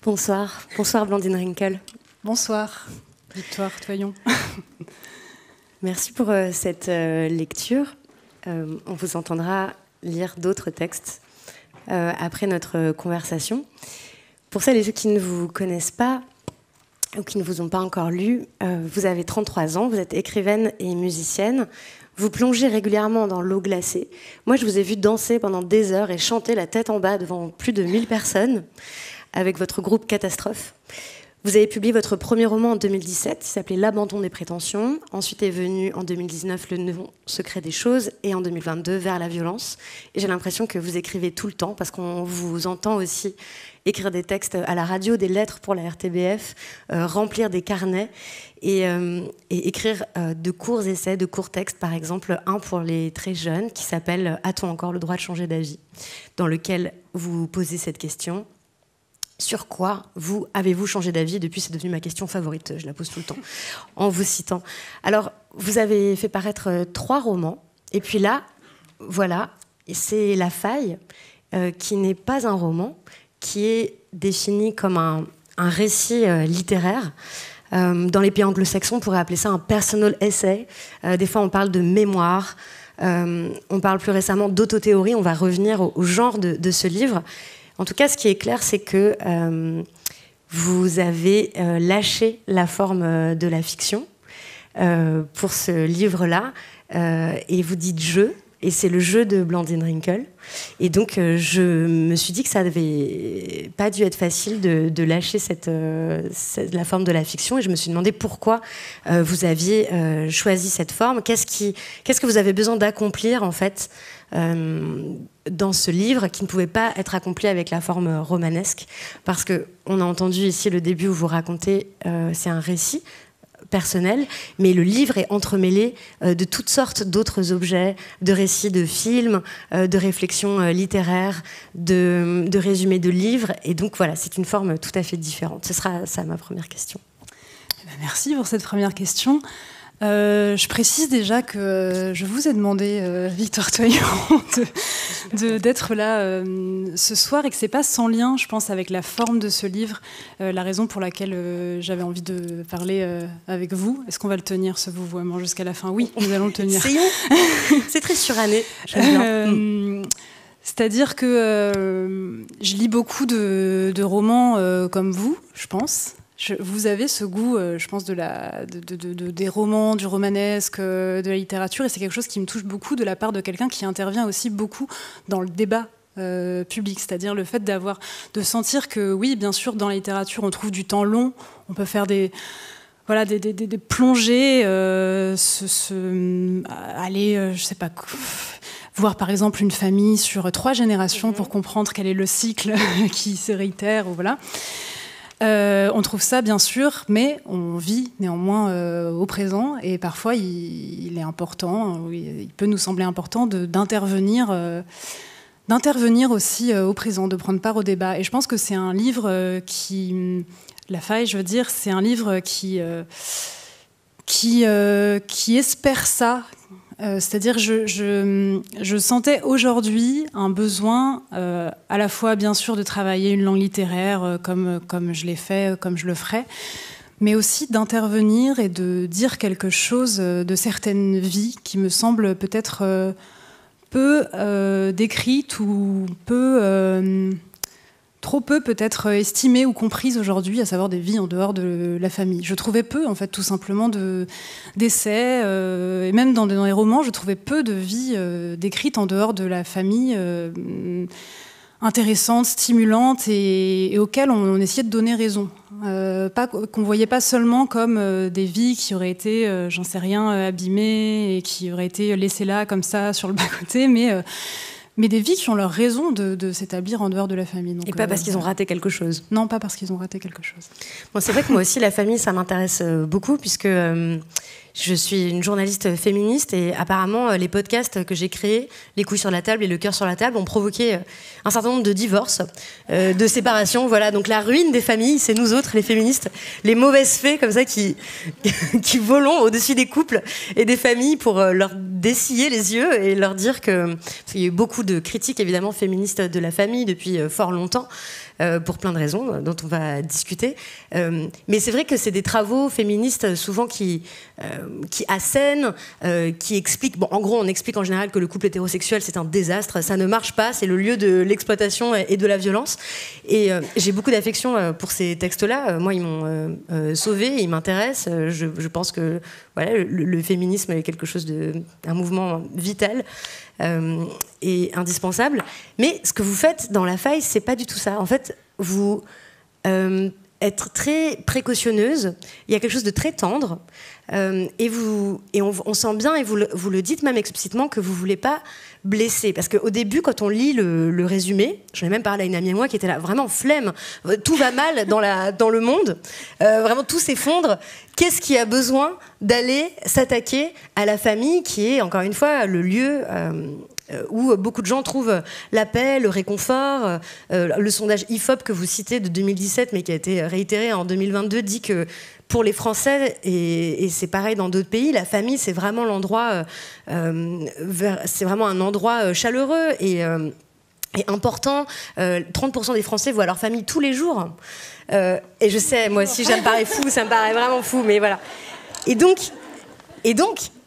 Bonsoir Blandine Rinkel. Bonsoir Victoire Toyon. Merci pour cette lecture. On vous entendra lire d'autres textes après notre conversation. Pour celles et ceux qui ne vous connaissent pas ou qui ne vous ont pas encore lu, vous avez 33 ans, vous êtes écrivaine et musicienne. Vous plongez régulièrement dans l'eau glacée. Moi, je vous ai vu danser pendant des heures et chanter la tête en bas devant plus de 1000 personnes avec votre groupe Catastrophe. Vous avez publié votre premier roman en 2017, qui s'appelait L'abandon des prétentions. Ensuite est venu en 2019 Le nom secret des choses et en 2022 Vers la violence. Et j'ai l'impression que vous écrivez tout le temps parce qu'on vous entend aussi écrire des textes à la radio, des lettres pour la RTBF, remplir des carnets et écrire de courts essais, de courts textes, par exemple un pour les très jeunes qui s'appelle « A-t-on encore le droit de changer d'avis ?», dans lequel vous posez cette question. Sur quoi avez-vous changé d'avis depuis? C'est devenu ma question favorite, je la pose tout le temps, en vous citant. Alors, vous avez fait paraître 3 romans, et puis là, voilà, c'est La Faille, qui n'est pas un roman, qui est défini comme un récit littéraire. Dans les pays anglo-saxons, on pourrait appeler ça un personal essay. Des fois, on parle de mémoire. On parle plus récemment d'autothéorie. On va revenir au genre de ce livre. En tout cas, ce qui est clair, c'est que vous avez lâché la forme de la fiction pour ce livre-là, et vous dites « je », et c'est le jeu de Blandine Rinkel. Et donc, je me suis dit que ça n'avait pas dû être facile de lâcher la forme de la fiction, et je me suis demandé pourquoi vous aviez choisi cette forme. Qu'est-ce que vous avez besoin d'accomplir, en fait, dans ce livre qui ne pouvait pas être accompli avec la forme romanesque, parce qu'on a entendu ici le début où vous racontez, c'est un récit personnel, mais le livre est entremêlé de toutes sortes d'autres objets, de récits de films, de réflexions littéraires, de résumés de livres, et donc voilà, c'est une forme tout à fait différente. Ce sera ça ma première question. Merci pour cette première question. Je précise déjà que je vous ai demandé, Victoire Toyon, d'être là ce soir, et que c'est pas sans lien, je pense, avec la forme de ce livre, la raison pour laquelle j'avais envie de parler avec vous. Est-ce qu'on va le tenir, ce vouvoiement, jusqu'à la fin? Oui, nous allons le tenir. C'est très suranné. J'aime bien. C'est-à-dire que je lis beaucoup de romans comme vous, je pense. Vous avez ce goût, je pense, des romans, du romanesque, de la littérature, et c'est quelque chose qui me touche beaucoup de la part de quelqu'un qui intervient aussi beaucoup dans le débat public, c'est-à-dire le fait de sentir que, oui, bien sûr, dans la littérature, on trouve du temps long, on peut faire des plongées, aller, je sais pas, voir par exemple une famille sur 3 générations pour comprendre quel est le cycle qui se réitère, ou voilà. On trouve ça, bien sûr, mais on vit néanmoins au présent, et parfois il est important, il peut nous sembler important d'intervenir aussi au présent, de prendre part au débat. Et je pense que c'est un livre La Faille, je veux dire, c'est un livre qui espère ça. C'est-à-dire, je sentais aujourd'hui un besoin, à la fois, bien sûr, de travailler une langue littéraire comme je l'ai fait, comme je le ferai, mais aussi d'intervenir et de dire quelque chose de certaines vies qui me semblent peut-être peu décrites ou trop peu peut-être estimées ou comprises aujourd'hui, à savoir des vies en dehors de la famille. Je trouvais peu, en fait, tout simplement, d'essais, et même dans les romans, je trouvais peu de vies décrites en dehors de la famille, intéressantes, stimulantes, et auxquelles on essayait de donner raison. Qu'on voyait pas seulement comme des vies qui auraient été, j'en sais rien, abîmées, et qui auraient été laissées là, comme ça, sur le bas-côté, mais des vies qui ont leur raison de s'établir en dehors de la famille. Donc, et pas parce qu'ils ont raté quelque chose. Non, pas parce qu'ils ont raté quelque chose. Bon, c'est vrai que moi aussi, la famille, ça m'intéresse beaucoup, puisque Je suis une journaliste féministe et apparemment les podcasts que j'ai créés, Les couilles sur la table et Le cœur sur la table, ont provoqué un certain nombre de divorces, de séparations. Voilà, donc la ruine des familles, c'est nous autres, les féministes, les mauvaises fées comme ça qui volons au-dessus des couples et des familles pour leur dessiller les yeux et leur dire que... Parce qu'il y a eu beaucoup de critiques évidemment féministes de la famille depuis fort longtemps. Pour plein de raisons dont on va discuter. Mais c'est vrai que c'est des travaux féministes souvent qui assènent, qui expliquent... Bon, en gros, on explique en général que le couple hétérosexuel, c'est un désastre, ça ne marche pas, c'est le lieu de l'exploitation et de la violence. Et j'ai beaucoup d'affection pour ces textes-là. Moi, ils m'ont sauvée, ils m'intéressent. Je pense que voilà, le féminisme est quelque chose un mouvement vital. Et indispensable. Mais ce que vous faites dans La Faille, c'est pas du tout ça. En fait, vous êtes très précautionneuse. Il y a quelque chose de très tendre. Et on sent bien, et vous le dites même explicitement, que vous voulez pas blesser. Parce qu'au début, quand on lit le résumé, j'en ai même parlé à une amie à moi qui était là, vraiment flemme. Tout va mal dans le monde. Vraiment, tout s'effondre. Qu'est-ce qui a besoin d'aller s'attaquer à la famille, qui est, encore une fois, le lieu où beaucoup de gens trouvent la paix, le réconfort. Le sondage IFOP que vous citez de 2017, mais qui a été réitéré en 2022, dit que pour les Français, et c'est pareil dans d'autres pays, la famille, c'est vraiment l'endroit, c'est vraiment un endroit chaleureux et important. 30% des Français voient leur famille tous les jours. Et je sais, moi aussi, ça me paraît fou, ça me paraît vraiment fou, mais voilà. Et donc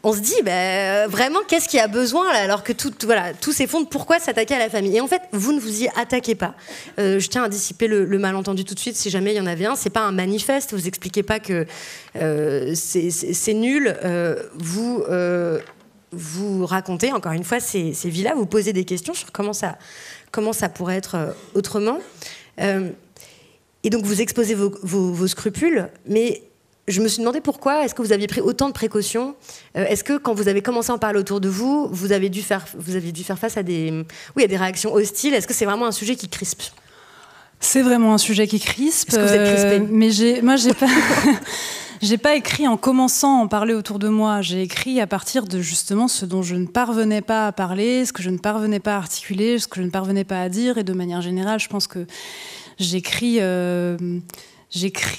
on se dit, vraiment, qu'est-ce qu'il y a besoin là, alors que tout s'effondre, pourquoi s'attaquer à la famille? Et en fait, vous ne vous y attaquez pas. Je tiens à dissiper le malentendu tout de suite, si jamais il y en avait un. C'est pas un manifeste, vous expliquez pas que c'est nul. Vous racontez, encore une fois, ces vies-là, vous posez des questions sur comment ça pourrait être autrement. Et donc, vous exposez vos scrupules, mais... Je me suis demandé pourquoi, est-ce que vous aviez pris autant de précautions? Est-ce que quand vous avez commencé à en parler autour de vous, vous avez dû faire face à des réactions hostiles? Est-ce que c'est vraiment un sujet qui crispe? C'est vraiment un sujet qui crispe. Est-ce que vous êtes crispée? Mais j'ai pas... J'ai pas écrit en commençant à en parler autour de moi. J'ai écrit à partir de justement ce dont je ne parvenais pas à parler, ce que je ne parvenais pas à articuler, ce que je ne parvenais pas à dire. Et de manière générale, je pense que j'écris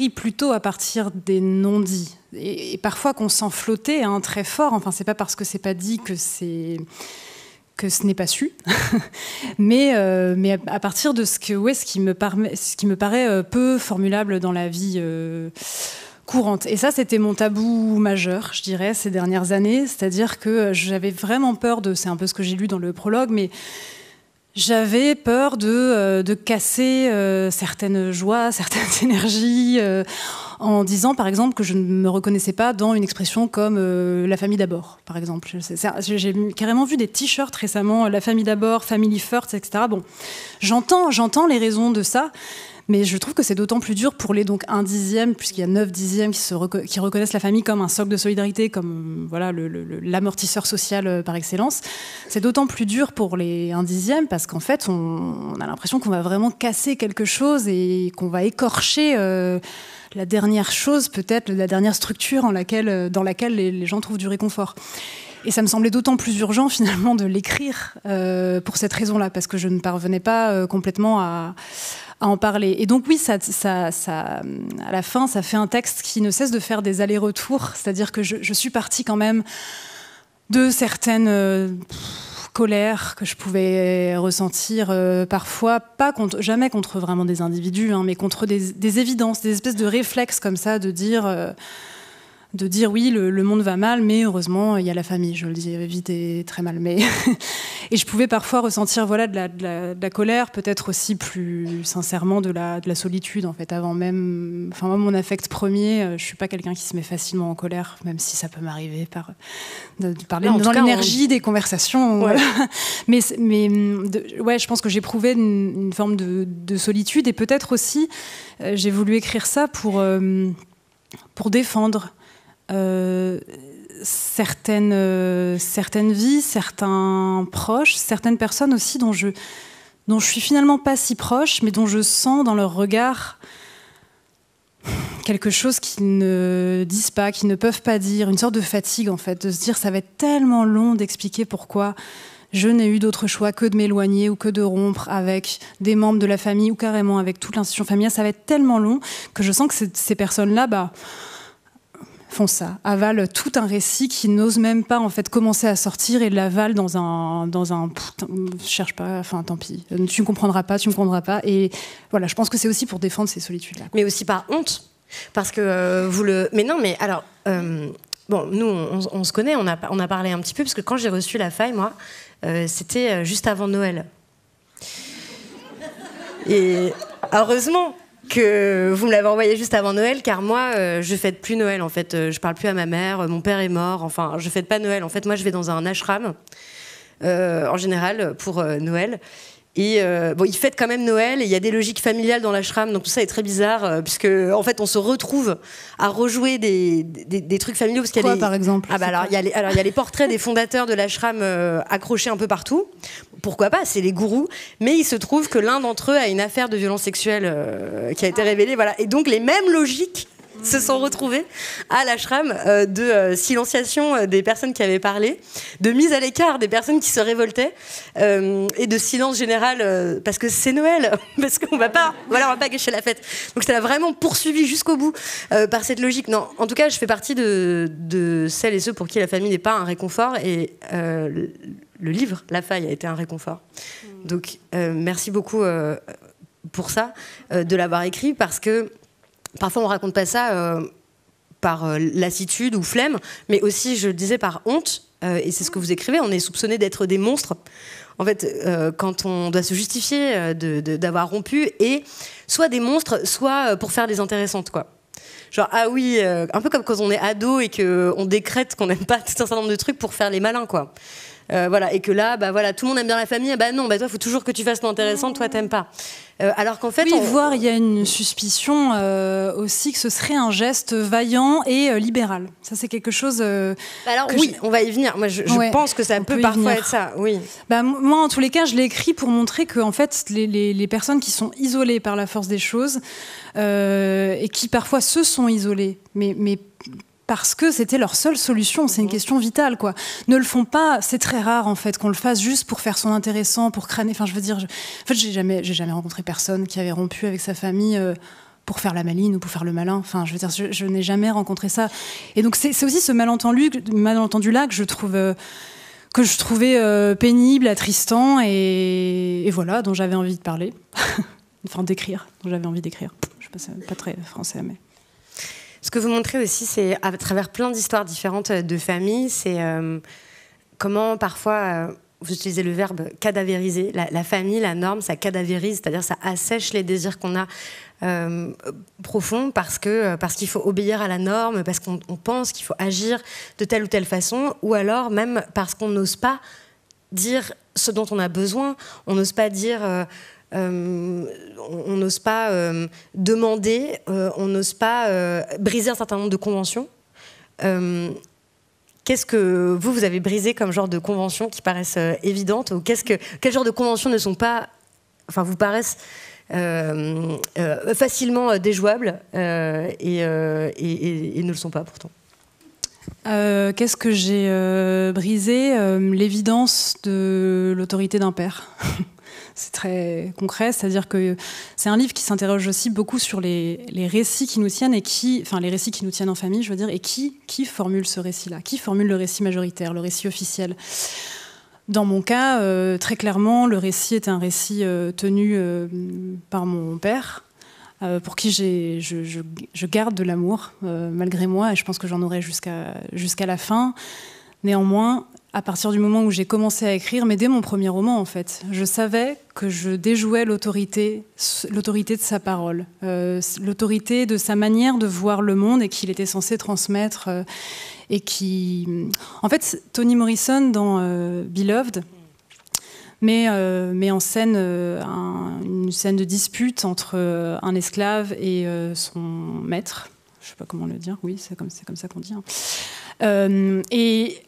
plutôt à partir des non-dits. Et parfois qu'on sent flotter très fort. Enfin, c'est pas parce que c'est pas dit que ce n'est pas su. mais à partir de ce qui me paraît peu formulable dans la vie courante. Et ça, c'était mon tabou majeur, je dirais, ces dernières années. C'est-à-dire que j'avais vraiment peur c'est un peu ce que j'ai lu dans le prologue, mais j'avais peur de casser certaines joies, certaines énergies, en disant par exemple que je ne me reconnaissais pas dans une expression comme la famille d'abord, par exemple. J'ai carrément vu des t-shirts récemment, la famille d'abord, family first, etc. Bon, j'entends les raisons de ça. Mais je trouve que c'est d'autant plus dur pour les donc 1/10, puisqu'il y a 9/10 qui reconnaissent la famille comme un socle de solidarité, comme voilà l'amortisseur social par excellence. C'est d'autant plus dur pour les 1/10 parce qu'en fait, on a l'impression qu'on va vraiment casser quelque chose et qu'on va écorcher la dernière chose, peut-être la dernière structure dans laquelle les gens trouvent du réconfort. Et ça me semblait d'autant plus urgent finalement de l'écrire pour cette raison-là, parce que je ne parvenais pas complètement à en parler. Et donc oui, ça, à la fin, ça fait un texte qui ne cesse de faire des allers-retours, c'est-à-dire que je suis partie quand même de certaines colères que je pouvais ressentir parfois, jamais contre vraiment des individus, mais contre des évidences, des espèces de réflexes comme ça, de dire oui, le monde va mal, mais heureusement, il y a la famille. Je le dis vite et très mal. Mais et je pouvais parfois ressentir de la colère, peut-être aussi plus sincèrement de la solitude, en fait, avant même... Enfin, moi, mon affect premier, je ne suis pas quelqu'un qui se met facilement en colère, même si ça peut m'arriver de parler dans l'énergie des conversations. Ouais. Voilà. Mais je pense que j'éprouvais une forme de solitude, et peut-être aussi, j'ai voulu écrire ça pour défendre certaines vies, certains proches, certaines personnes aussi dont je suis finalement pas si proche, mais dont je sens dans leur regard quelque chose qu'ils ne disent pas, qu'ils ne peuvent pas dire, une sorte de fatigue en fait, de se dire ça va être tellement long d'expliquer pourquoi je n'ai eu d'autre choix que de m'éloigner ou que de rompre avec des membres de la famille ou carrément avec toute l'institution familiale. Ça va être tellement long que je sens que ces personnes-là font ça, avalent tout un récit qui n'ose même pas en fait commencer à sortir et l'avalent dans un je cherche pas, enfin tant pis, tu me comprendras pas. Et voilà, je pense que c'est aussi pour défendre ces solitudes-là. Mais aussi par honte, parce que Mais non, mais alors. Bon, nous, on se connaît, on a parlé un petit peu, parce que quand j'ai reçu La Faille, moi, c'était juste avant Noël. Et heureusement que vous me l'avez envoyé juste avant Noël, car moi, je fête plus Noël, en fait. Je parle plus à ma mère, mon père est mort, enfin, je fête pas Noël. En fait, moi, je vais dans un ashram, en général, pour Noël. Et ils fêtent quand même Noël, et il y a des logiques familiales dans l'ashram, donc tout ça est très bizarre, puisque en fait on se retrouve à rejouer des trucs familiaux. Parce qu'il y a par exemple il y a les portraits des fondateurs de l'ashram accrochés un peu partout. Pourquoi pas, c'est les gourous. Mais il se trouve que l'un d'entre eux a une affaire de violence sexuelle qui a été révélée, voilà. Et donc les mêmes logiques se sont retrouvés à l'ashram de silenciation des personnes qui avaient parlé, de mise à l'écart des personnes qui se révoltaient et de silence général parce que c'est Noël, parce qu'on va pas gâcher la fête. Donc ça l'a vraiment poursuivi jusqu'au bout par cette logique. Non, en tout cas, je fais partie de celles et ceux pour qui la famille n'est pas un réconfort, et le livre La Faille a été un réconfort. Donc merci beaucoup pour ça, de l'avoir écrit, parce que parfois, on raconte pas ça par lassitude ou flemme, mais aussi, je le disais, par honte. Et c'est ce que vous écrivez, on est soupçonné d'être des monstres. En fait, quand on doit se justifier d'avoir rompu, et soit des monstres, soit pour faire des intéressantes, quoi. Genre, ah oui, un peu comme quand on est ado et qu'on décrète qu'on n'aime pas tout un certain nombre de trucs pour faire les malins, quoi. Voilà, et que là, tout le monde aime bien la famille, non, toi, il faut toujours que tu fasses l'intéressant, toi, t'aimes pas. Alors qu'en fait... Oui, voire il y a une suspicion aussi que ce serait un geste vaillant et libéral. Ça, c'est quelque chose... on va y venir. Moi, je pense que ça peut parfois être ça, oui. Moi, en tous les cas, je l'ai écrit pour montrer que en fait, les personnes qui sont isolées par la force des choses et qui parfois se sont isolées, mais parce que c'était leur seule solution, c'est une question vitale, quoi. Ne le font pas, c'est très rare en fait qu'on le fasse juste pour faire son intéressant, pour crâner. Enfin, je veux dire, j'ai jamais rencontré personne qui avait rompu avec sa famille pour faire la maline ou pour faire le malin. Enfin, je veux dire, je n'ai jamais rencontré ça. Et donc c'est aussi ce malentendu-là que je trouvais pénible, attristant, et voilà, dont j'avais envie de parler, enfin d'écrire, dont j'avais envie d'écrire. Je sais pas, c'est pas très français, mais. Ce que vous montrez aussi, c'est à travers plein d'histoires différentes de familles, c'est comment parfois, vous utilisez le verbe cadavériser, la famille, la norme, ça cadavérise, c'est-à-dire ça assèche les désirs qu'on a profonds parce qu'il faut obéir à la norme, parce qu'on pense qu'il faut agir de telle ou telle façon, ou alors même parce qu'on n'ose pas dire ce dont on a besoin, on n'ose pas dire... on n'ose pas demander, on n'ose pas briser un certain nombre de conventions. Qu'est-ce que vous avez brisé comme genre de conventions qui paraissent évidentes, ou quel genre de conventions ne sont pas, enfin, vous paraissent facilement déjouables et ne le sont pas pourtant? Qu'est-ce que j'ai brisé? L'évidence de l'autorité d'un père. C'est très concret, c'est-à-dire que c'est un livre qui s'interroge aussi beaucoup sur les récits qui nous tiennent les récits qui nous tiennent en famille, je veux dire, et qui formule ce récit-là, qui formule le récit majoritaire, le récit officiel. Dans mon cas, très clairement, le récit est un récit tenu par mon père, pour qui je garde de l'amour malgré moi, et je pense que j'en aurai jusqu'à la fin. Néanmoins, à partir du moment où j'ai commencé à écrire, mais dès mon premier roman en fait, je savais que je déjouais l'autorité de sa parole, l'autorité de sa manière de voir le monde et qu'il était censé transmettre. Et qui, en fait, Toni Morrison dans Beloved met en scène une scène de dispute entre un esclave et son maître. Je ne sais pas comment le dire. Oui, c'est comme ça qu'on dit. Hein. Ils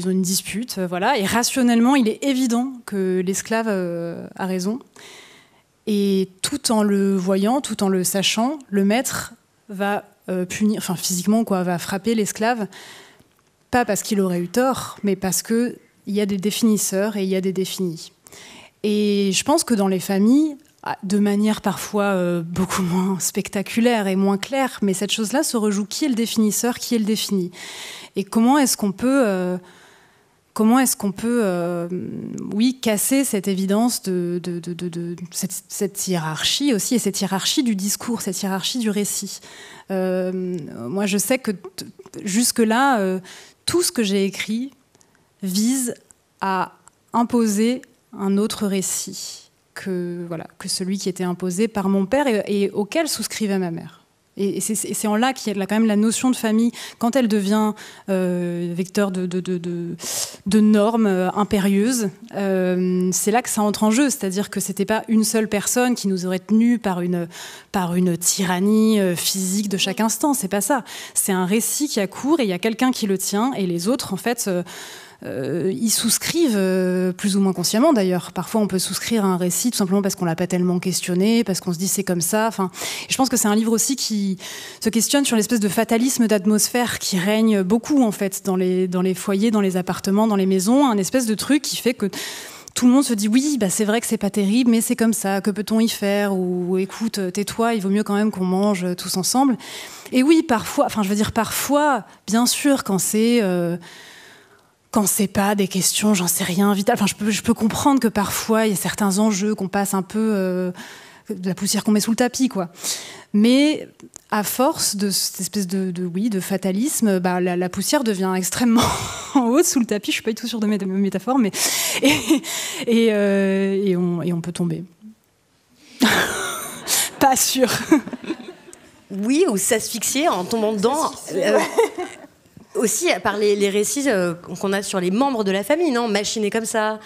ont une dispute, voilà, et rationnellement, il est évident que l'esclave a raison. Et tout en le voyant, tout en le sachant, le maître va punir, enfin physiquement quoi, va frapper l'esclave, pas parce qu'il aurait eu tort, mais parce qu'il y a des définisseurs et il y a des définis. Et je pense que dans les familles, de manière parfois beaucoup moins spectaculaire et moins claire, mais cette chose-là se rejoue. Qui est le définisseur, qui est le défini? Et comment est-ce qu'on peut, casser cette évidence de cette hiérarchie aussi, et cette hiérarchie du discours, cette hiérarchie du récit. Moi, je sais que jusque-là, tout ce que j'ai écrit vise à imposer un autre récit que celui qui était imposé par mon père et auquel souscrivait ma mère. Et c'est en là qu'il y a quand même la notion de famille, quand elle devient vecteur de normes impérieuses, c'est là que ça entre en jeu. C'est-à-dire que c'était pas une seule personne qui nous aurait tenus par une tyrannie physique de chaque instant. C'est pas ça. C'est un récit qui a cours et il y a quelqu'un qui le tient et les autres, en fait... ils souscrivent plus ou moins consciemment d'ailleurs. Parfois on peut souscrire à un récit tout simplement parce qu'on l'a pas tellement questionné, parce qu'on se dit c'est comme ça. Enfin, je pense que c'est un livre aussi qui se questionne sur l'espèce de fatalisme d'atmosphère qui règne beaucoup en fait dans les foyers, dans les appartements, dans les maisons, un espèce de truc qui fait que tout le monde se dit oui, bah c'est vrai que c'est pas terrible, mais c'est comme ça, que peut-on y faire? Ou écoute, tais-toi, il vaut mieux quand même qu'on mange tous ensemble. Et oui, parfois, bien sûr, quand c'est pas des questions, j'en sais rien, vitales. Enfin, je peux comprendre que parfois, il y a certains enjeux qu'on passe un peu de la poussière qu'on met sous le tapis, quoi. Mais à force de cette espèce de fatalisme, bah, la poussière devient extrêmement haute sous le tapis. Je suis pas du tout sûre de mes métaphores, mais et on peut tomber. Pas sûr. Oui, ou s'asphyxier en tombant dedans. Aussi, par les récits qu'on a sur les membres de la famille, non? Machiné comme ça,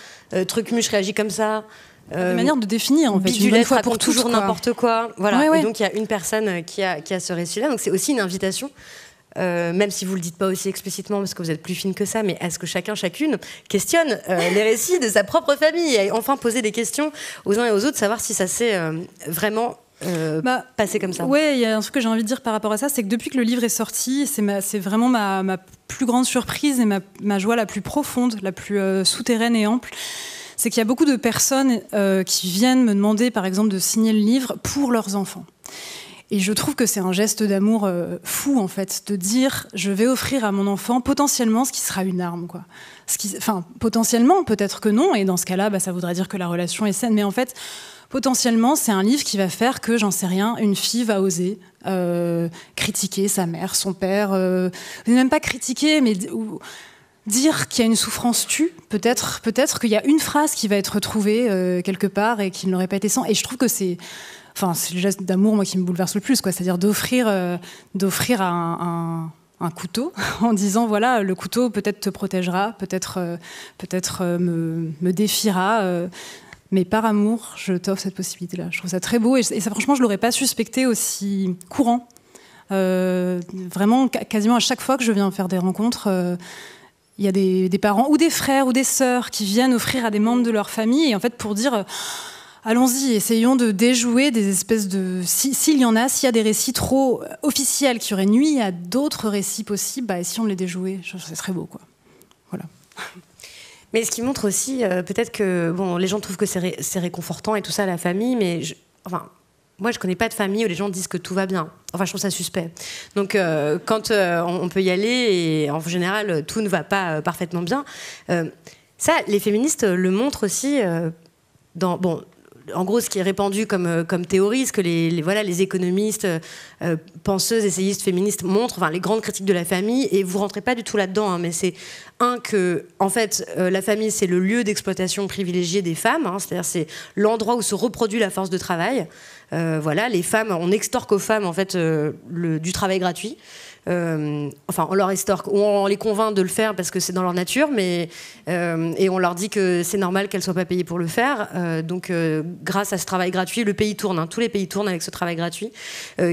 Trucmuche réagit comme ça. Une manière de définir, en fait. Bidulette raconte toujours quoi. n'importe quoi. Voilà. Ouais. Et donc, il y a une personne qui a ce récit-là. Donc, c'est aussi une invitation, même si vous ne le dites pas aussi explicitement, parce que vous êtes plus fine que ça, mais à ce que chacune questionne les récits de sa propre famille et enfin poser des questions aux uns et aux autres, savoir si ça s'est vraiment... passer comme ça. Oui, il y a un truc que j'ai envie de dire par rapport à ça, c'est que depuis que le livre est sorti, c'est vraiment ma plus grande surprise et ma joie la plus profonde, la plus souterraine et ample, c'est qu'il y a beaucoup de personnes qui viennent me demander, par exemple, de signer le livre pour leurs enfants. Et je trouve que c'est un geste d'amour fou, en fait, de dire je vais offrir à mon enfant potentiellement ce qui sera une arme, quoi. Potentiellement, peut-être que non, et dans ce cas-là, ça voudrait dire que la relation est saine, mais en fait, potentiellement, c'est un livre qui va faire que, j'en sais rien, une fille va oser critiquer sa mère, son père, même pas critiquer, mais dire qu'il y a une souffrance tue, peut-être qu'il y a une phrase qui va être retrouvée quelque part et qui n'aurait pas été sans. Et je trouve que c'est le geste d'amour, moi, qui me bouleverse le plus, quoi. C'est-à-dire d'offrir un couteau en disant voilà, le couteau peut-être te protégera, peut-être me défiera. Mais par amour, je t'offre cette possibilité-là. Je trouve ça très beau et ça, franchement, je l'aurais pas suspecté aussi courant. Vraiment, quasiment à chaque fois que je viens faire des rencontres, il y a des parents ou des frères ou des sœurs qui viennent offrir à des membres de leur famille et en fait pour dire allons-y, essayons de déjouer des espèces de... S'il y en a, s'il y a des récits trop officiels qui auraient nui à d'autres récits possibles, essayons de les déjouer. C'est très beau, quoi. Voilà. Mais ce qui montre aussi, peut-être que les gens trouvent que c'est réconfortant et tout ça, la famille, mais moi, je connais pas de famille où les gens disent que tout va bien. Enfin, je trouve ça suspect. Donc, quand on peut y aller, et en général, tout ne va pas parfaitement bien, ça, les féministes le montrent aussi en gros, ce qui est répandu comme théorie, ce que les économistes, penseuses, essayistes, féministes montrent, les grandes critiques de la famille, et vous rentrez pas du tout là-dedans, hein, mais c'est que, en fait, la famille, c'est le lieu d'exploitation privilégié des femmes, hein, c'est-à-dire c'est l'endroit où se reproduit la force de travail. Les femmes, on extorque aux femmes, en fait, du travail gratuit. on leur extorque ou on les convainc de le faire parce que c'est dans leur nature, et on leur dit que c'est normal qu'elles soient pas payées pour le faire. Donc, grâce à ce travail gratuit, le pays tourne. Tous les pays tournent avec ce travail gratuit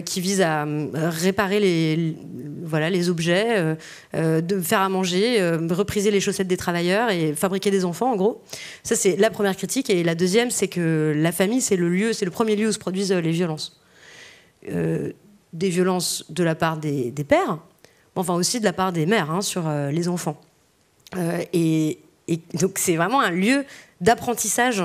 qui vise à réparer les objets, de faire à manger, repriser les chaussettes des travailleurs et fabriquer des enfants, en gros. Ça, c'est la première critique. Et la deuxième, c'est que la famille, c'est le premier lieu où se produisent les violences. Des violences de la part des pères, enfin aussi de la part des mères sur les enfants. Et donc c'est vraiment un lieu d'apprentissage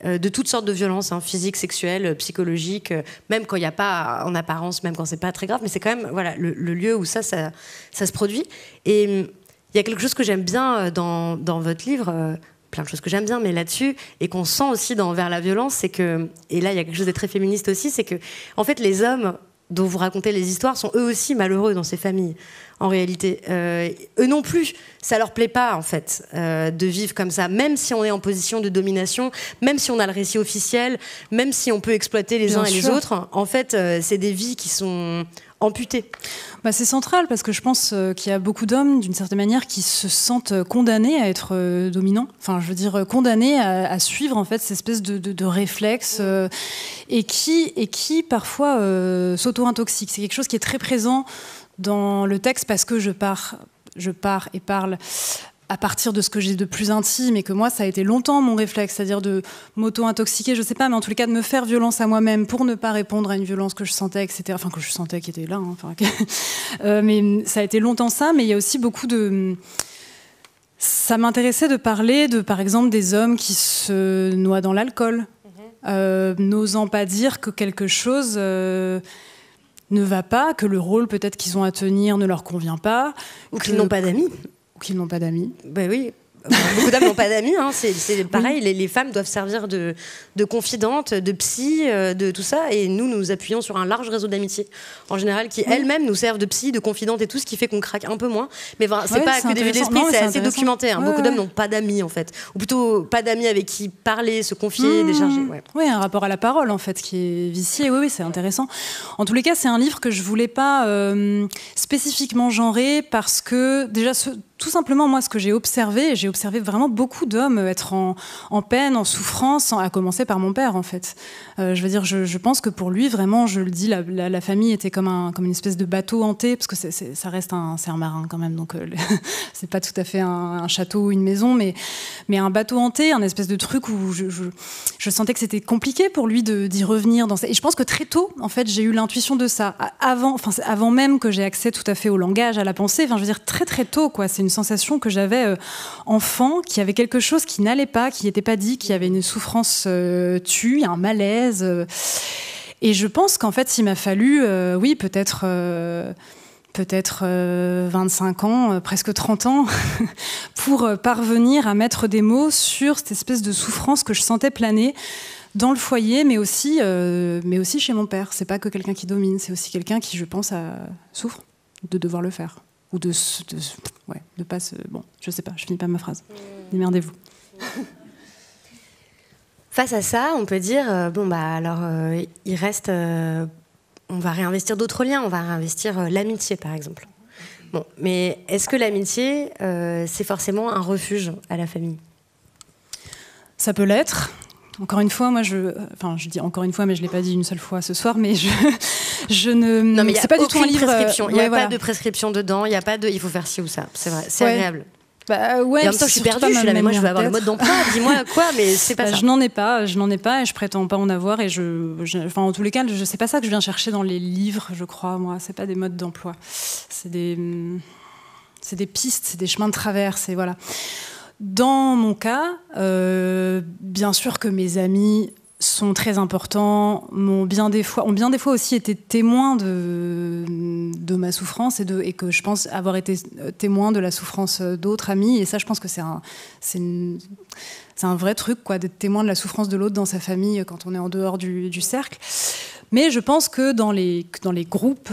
de toutes sortes de violences, physiques, sexuelles, psychologiques, même quand il n'y a pas en apparence, même quand c'est pas très grave, mais c'est quand même le lieu où ça se produit. Et il y a quelque chose que j'aime bien dans votre livre, plein de choses que j'aime bien, mais là-dessus, et qu'on sent aussi dans Vers la violence, c'est que, et là il y a quelque chose de très féministe aussi, c'est que en fait les hommes dont vous racontez les histoires sont eux aussi malheureux dans ces familles, en réalité. Eux non plus, ça leur plaît pas, en fait, de vivre comme ça, même si on est en position de domination, même si on a le récit officiel, même si on peut exploiter les uns et les autres. En fait, c'est des vies qui sont amputées. C'est central, parce que je pense qu'il y a beaucoup d'hommes, d'une certaine manière, qui se sentent condamnés à être dominants. Enfin, je veux dire, condamnés à suivre, en fait, cette espèce de réflexe, et qui parfois, s'auto-intoxiquent. C'est quelque chose qui est très présent dans le texte, parce que je pars et parle à partir de ce que j'ai de plus intime, et que moi, ça a été longtemps mon réflexe, c'est-à-dire de m'auto-intoxiquer, je sais pas, mais en tous les cas de me faire violence à moi-même pour ne pas répondre à une violence que je sentais, etc. Enfin, que je sentais qui était là. Mais ça a été longtemps ça, mais il y a aussi beaucoup de... Ça m'intéressait de parler, par exemple, des hommes qui se noient dans l'alcool, n'osant pas dire que quelque chose... ne va pas, que le rôle peut-être qu'ils ont à tenir ne leur convient pas. Ou qu'ils n'ont pas d'amis. Ou qu'ils n'ont pas d'amis. Ben oui. Beaucoup d'hommes n'ont pas d'amis. C'est pareil, oui. Les femmes doivent servir de confidentes, de psy, de tout ça. Et nous appuyons sur un large réseau d'amitié, en général, qui elles-mêmes nous servent de psy, de confidentes et tout, ce qui fait qu'on craque un peu moins. Mais c'est pas que des vues d'esprit, c'est assez documenté. Beaucoup d'hommes n'ont pas d'amis, en fait. Ou plutôt pas d'amis avec qui parler, se confier, décharger. Oui, un rapport à la parole, en fait, qui est vicié. Oui, c'est intéressant. En tous les cas, c'est un livre que je voulais pas spécifiquement genrer, parce que, déjà, tout simplement, moi, ce que j'ai observé vraiment beaucoup d'hommes être en peine, en souffrance, à commencer par mon père, en fait. Je veux dire, je pense que pour lui, vraiment, je le dis, la famille était comme une espèce de bateau hanté, parce que ça reste c'est un marin, quand même, donc c'est pas tout à fait un château ou une maison, mais un bateau hanté, un espèce de truc où je sentais que c'était compliqué pour lui d'y revenir. Et je pense que très tôt, en fait, j'ai eu l'intuition de ça. Avant même que j'ai accès tout à fait au langage, à la pensée, je veux dire, très très tôt, quoi. C'est une sensation que j'avais enfant, qu'il y avait quelque chose qui n'allait pas, qui n'était pas dit, qu'il y avait une souffrance tue, un malaise. Et je pense qu'en fait, il m'a fallu, peut-être 25 ans, presque 30 ans, pour parvenir à mettre des mots sur cette espèce de souffrance que je sentais planer dans le foyer, mais aussi chez mon père. C'est pas que quelqu'un qui domine, c'est aussi quelqu'un qui, je pense, souffre de devoir le faire. Ou de pas se... Bon, je sais pas, je finis pas ma phrase. Démerdez-vous. Face à ça, on peut dire, il reste... on va réinvestir d'autres liens, on va réinvestir l'amitié, par exemple. Bon, mais est-ce que l'amitié, c'est forcément un refuge à la famille ? Ça peut l'être. Encore une fois, je dis encore une fois, mais je l'ai pas dit une seule fois ce soir, mais je ne... Non, mais c'est pas du tout un livre... Il n'y a pas de prescription dedans, il n'y a pas de... Il faut faire ci ou ça, c'est vrai, c'est agréable. Et en même temps, je suis perdue, je suis là, mais moi, je veux avoir le mode d'emploi, dis-moi quoi, mais c'est pas ça. Je n'en ai pas, et je prétends pas en avoir, et en tous les cas, c'est pas ça que je viens chercher dans les livres, je crois, moi, c'est pas des modes d'emploi. C'est des pistes, c'est des chemins de traverse, et voilà. Dans mon cas, bien sûr que mes amis sont très importants, ont bien des fois aussi été témoins de ma souffrance et que je pense avoir été témoin de la souffrance d'autres amis. Et ça, je pense que c'est un vrai truc, quoi, d'être témoin de la souffrance de l'autre dans sa famille quand on est en dehors du cercle. Mais je pense que dans les groupes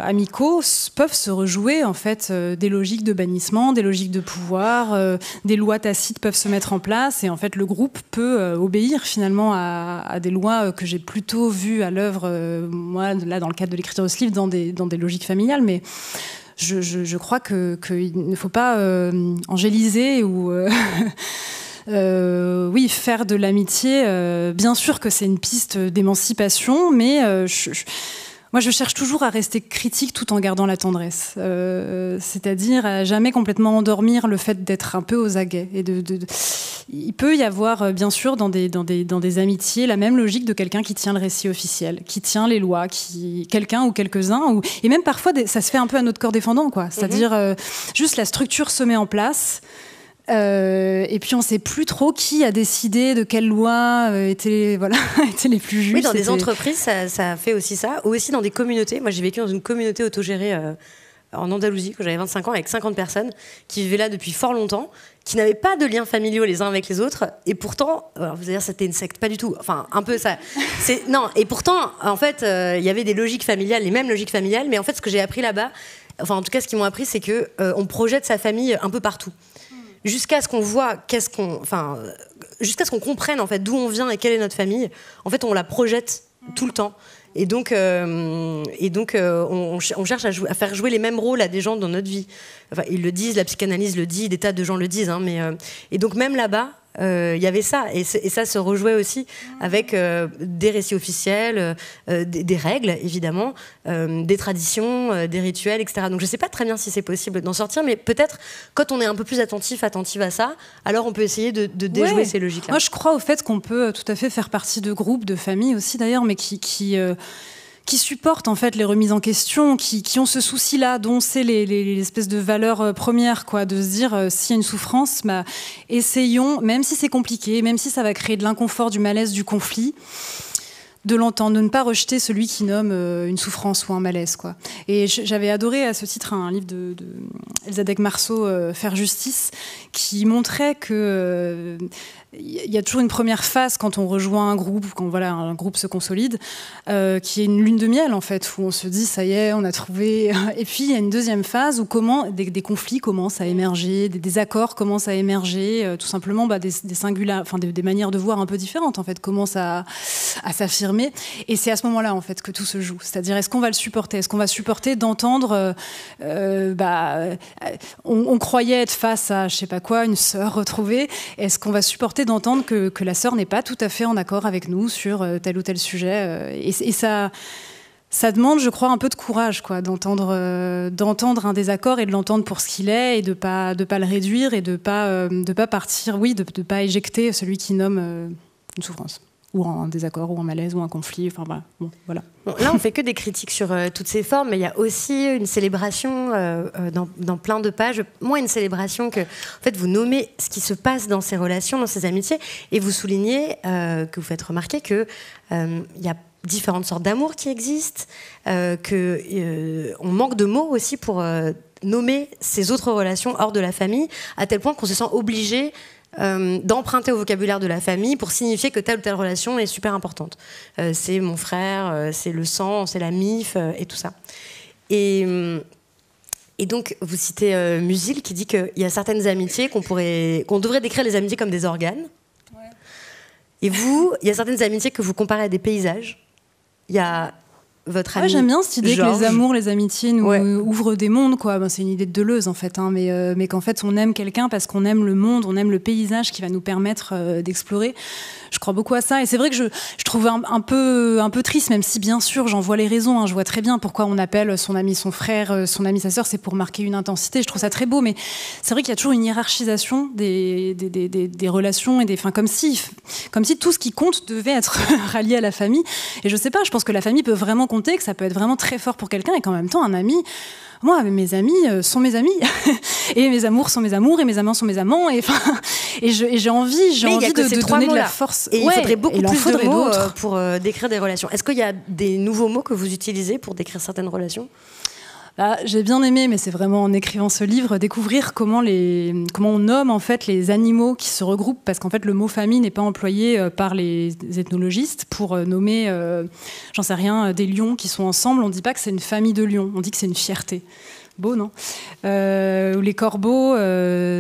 amicaux peuvent se rejouer en fait des logiques de bannissement, des logiques de pouvoir, des lois tacites peuvent se mettre en place et en fait le groupe peut obéir finalement à des lois que j'ai plutôt vues à l'œuvre, moi là dans le cadre de l'écriture de ce livre, dans des logiques familiales, mais je crois qu'il ne faut pas angéliser ou oui, faire de l'amitié, bien sûr que c'est une piste d'émancipation, mais moi je cherche toujours à rester critique tout en gardant la tendresse, c'est-à-dire à jamais complètement endormir le fait d'être un peu aux aguets. Et il peut y avoir bien sûr dans des amitiés la même logique de quelqu'un qui tient le récit officiel, qui tient les lois, quelqu'un ou quelques-uns, et même parfois ça se fait un peu à notre corps défendant, quoi. C'est-à-dire juste la structure se met en place. Et puis on ne sait plus trop qui a décidé de quelles lois étaient les plus justes. Oui, dans des entreprises, ça fait aussi ça, ou aussi dans des communautés. Moi, j'ai vécu dans une communauté autogérée en Andalousie, quand j'avais 25 ans, avec 50 personnes qui vivaient là depuis fort longtemps, qui n'avaient pas de liens familiaux les uns avec les autres, et pourtant, alors vous allez dire c'était une secte, pas du tout, enfin un peu ça. Non, et pourtant, en fait, il y avait des logiques familiales, les mêmes logiques familiales, mais en fait, ce que j'ai appris là-bas, enfin en tout cas, ce qu'ils m'ont appris, c'est que on projette sa famille un peu partout. Jusqu'à ce qu'on voit jusqu'à ce qu'on comprenne en fait d'où on vient et quelle est notre famille. En fait, on la projette tout le temps. Et donc, on cherche à faire jouer les mêmes rôles à des gens dans notre vie. Enfin, ils le disent, la psychanalyse le dit, des tas de gens le disent. Hein, et donc même là-bas, il y avait ça. Et ça se rejouait aussi avec des récits officiels, des règles, évidemment, des traditions, des rituels, etc. Donc je ne sais pas très bien si c'est possible d'en sortir, mais peut-être quand on est un peu plus attentive à ça, alors on peut essayer de déjouer ces logiques-là. Moi, je crois au fait qu'on peut tout à fait faire partie de groupes, de familles aussi d'ailleurs, mais qui supportent en fait les remises en question, qui ont ce souci-là, dont c'est les espèces de valeurs premières, quoi, de se dire s'il y a une souffrance, bah, essayons, même si c'est compliqué, même si ça va créer de l'inconfort, du malaise, du conflit, de l'entendre, de ne pas rejeter celui qui nomme une souffrance ou un malaise, quoi. Et j'avais adoré à ce titre un livre de Elsa Marceau, Faire justice, qui montrait que il y a toujours une première phase quand on rejoint un groupe, quand un groupe se consolide, qui est une lune de miel en fait, où on se dit ça y est, on a trouvé. Et puis il y a une deuxième phase où des conflits commencent à émerger, des désaccords commencent à émerger, tout simplement des manières de voir un peu différentes en fait commencent à s'affirmer. Et c'est à ce moment-là en fait que tout se joue. C'est-à-dire est-ce qu'on va le supporter, est-ce qu'on va supporter d'entendre, on croyait être face à je sais pas quoi, une sœur retrouvée. Est-ce qu'on va supporter d'entendre que la sœur n'est pas tout à fait en accord avec nous sur tel ou tel sujet, et ça demande, je crois, un peu de courage, quoi, d'entendre un désaccord et de l'entendre pour ce qu'il est, et de pas le réduire, et de pas partir, de pas éjecter celui qui nomme une souffrance ou un désaccord ou un malaise ou un conflit, voilà. Bon, là on fait que des critiques sur toutes ces formes, mais il y a aussi une célébration dans plein de pages, moins une célébration que en fait vous nommez ce qui se passe dans ces relations, dans ces amitiés, et vous soulignez que vous faites remarquer que il y a différentes sortes d'amour qui existent, que on manque de mots aussi pour nommer ces autres relations hors de la famille, à tel point qu'on se sent obligé d'emprunter au vocabulaire de la famille pour signifier que telle ou telle relation est super importante. C'est mon frère, c'est le sang, c'est la MIF, et tout ça. Et donc, vous citez Musil qui dit qu'il y a certaines amitiés qu'on devrait décrire les amitiés comme des organes. Ouais. Et vous, il y a certaines amitiés que vous comparez à des paysages. Il y a votre ami. J'aime bien cette idée Georges. Que les amours, les amitiés nous ouvrent des mondes, quoi. C'est une idée de Deleuze en fait, hein, mais qu'en fait on aime quelqu'un parce qu'on aime le monde, on aime le paysage qui va nous permettre d'explorer. Je crois beaucoup à ça, et c'est vrai que je trouve un peu triste, même si bien sûr j'en vois les raisons, hein. Je vois très bien pourquoi on appelle son ami son frère, son ami sa sœur, c'est pour marquer une intensité. Je trouve ça très beau, mais c'est vrai qu'il y a toujours une hiérarchisation des relations et comme si tout ce qui compte devait être rallié à la famille. Et je sais pas, je pense que la famille peut vraiment compter, que ça peut être vraiment très fort pour quelqu'un, et qu'en même temps un ami, moi mes amis sont mes amis et mes amours sont mes amours et mes amants sont mes amants, et j'ai envie de donner de la force, et il faudrait beaucoup plus de mots pour décrire des relations. Est-ce qu'il y a des nouveaux mots que vous utilisez pour décrire certaines relations? J'ai bien aimé, mais c'est vraiment en écrivant ce livre, découvrir comment on nomme en fait les animaux qui se regroupent, parce qu'en fait le mot famille n'est pas employé par les ethnologistes pour nommer, j'en sais rien, des lions qui sont ensemble. On ne dit pas que c'est une famille de lions, on dit que c'est une fierté. Beau, non? Les corbeaux,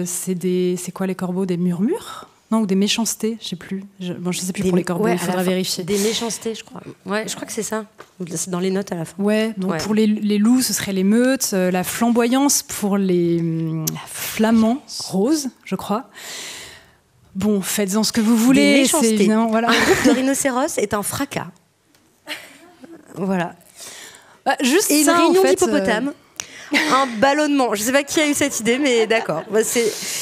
c'est quoi les corbeaux? Des murmures? Non, ou des méchancetés, je sais plus. Je sais plus pour les corbeaux, il faudra vérifier. Des méchancetés, je crois. Ouais, je crois que c'est ça. C'est dans les notes à la fin. Ouais, donc pour les loups, ce serait les meutes. La flamboyance pour les flamants roses, je crois. Bon, faites-en ce que vous voulez. Des méchancetés. Voilà. Un groupe de rhinocéros est un fracas. Voilà. Juste et ça, une réunion en fait, d'hippopotames. Un ballonnement. Je ne sais pas qui a eu cette idée, mais d'accord.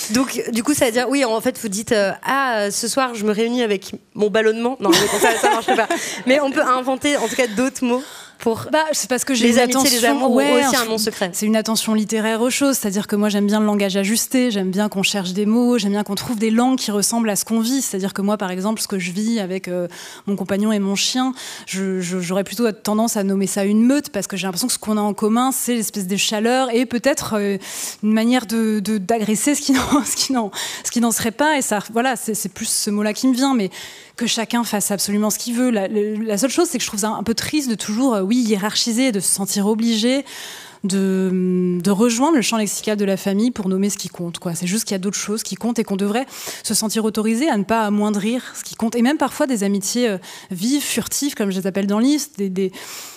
Donc, du coup, ça veut dire, oui, en fait, vous dites, ce soir, je me réunis avec mon ballonnement. Non, ça ne marche pas. Mais on peut inventer, en tout cas, d'autres mots pour c'est parce que j'ai les amitiés, les amours, aussi un nom secret. C'est une attention littéraire aux choses, c'est-à-dire que moi j'aime bien le langage ajusté, j'aime bien qu'on cherche des mots, j'aime bien qu'on trouve des langues qui ressemblent à ce qu'on vit. C'est-à-dire que moi, par exemple, ce que je vis avec mon compagnon et mon chien, j'aurais plutôt tendance à nommer ça une meute, parce que j'ai l'impression que ce qu'on a en commun, c'est l'espèce de chaleur et peut-être une manière d'agresser ce qui n'en serait pas. Et ça, voilà, c'est plus ce mot-là qui me vient, mais que chacun fasse absolument ce qu'il veut. La seule chose, c'est que je trouve ça un peu triste de toujours, hiérarchiser, de se sentir obligé de rejoindre le champ lexical de la famille pour nommer ce qui compte, quoi. C'est juste qu'il y a d'autres choses qui comptent et qu'on devrait se sentir autorisé à ne pas amoindrir ce qui compte. Et même parfois des amitiés vives, furtives, comme je les appelle dans le livre,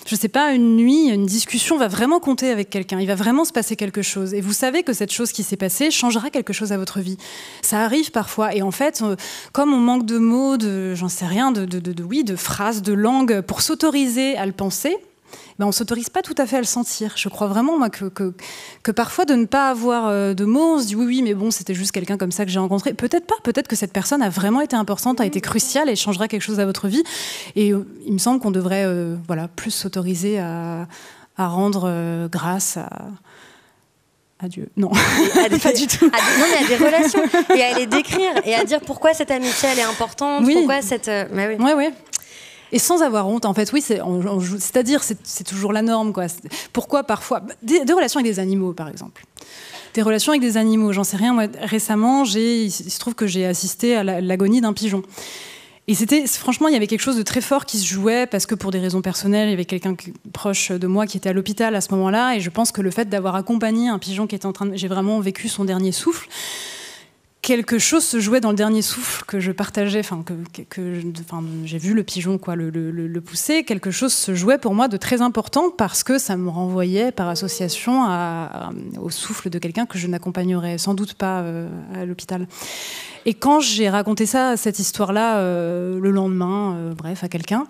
je sais pas, une nuit, une discussion va vraiment compter avec quelqu'un. Il va vraiment se passer quelque chose. Et vous savez que cette chose qui s'est passée changera quelque chose à votre vie. Ça arrive parfois. Et en fait, comme on manque de mots, j'en sais rien, de phrases, de langue pour s'autoriser à le penser, on ne s'autorise pas tout à fait à le sentir. Je crois vraiment, moi, que parfois, de ne pas avoir de mots, on se dit oui, mais bon, c'était juste quelqu'un comme ça que j'ai rencontré. Peut-être pas. Peut-être que cette personne a vraiment été importante, a été cruciale et changera quelque chose à votre vie. Et il me semble qu'on devrait plus s'autoriser à rendre grâce à Dieu. Non, pas du tout. Non, mais à des relations. Et à les décrire. Et à dire pourquoi cette amitié, elle est importante. Oui. Pourquoi cette... oui. Ouais. Et sans avoir honte, en fait, oui, c'est-à-dire, c'est toujours la norme, quoi. Pourquoi parfois des relations avec des animaux, par exemple. Des relations avec des animaux, j'en sais rien. Moi, récemment, il se trouve que j'ai assisté à l'agonie d'un pigeon. Et franchement, il y avait quelque chose de très fort qui se jouait, parce que pour des raisons personnelles, il y avait quelqu'un proche de moi qui était à l'hôpital à ce moment-là, et je pense que le fait d'avoir accompagné un pigeon qui était j'ai vraiment vécu son dernier souffle. Quelque chose se jouait dans le dernier souffle que je partageais, j'ai vu le pigeon le pousser. Quelque chose se jouait pour moi de très important, parce que ça me renvoyait par association au souffle de quelqu'un que je n'accompagnerais sans doute pas à l'hôpital. Et quand j'ai raconté cette histoire-là, le lendemain, à quelqu'un,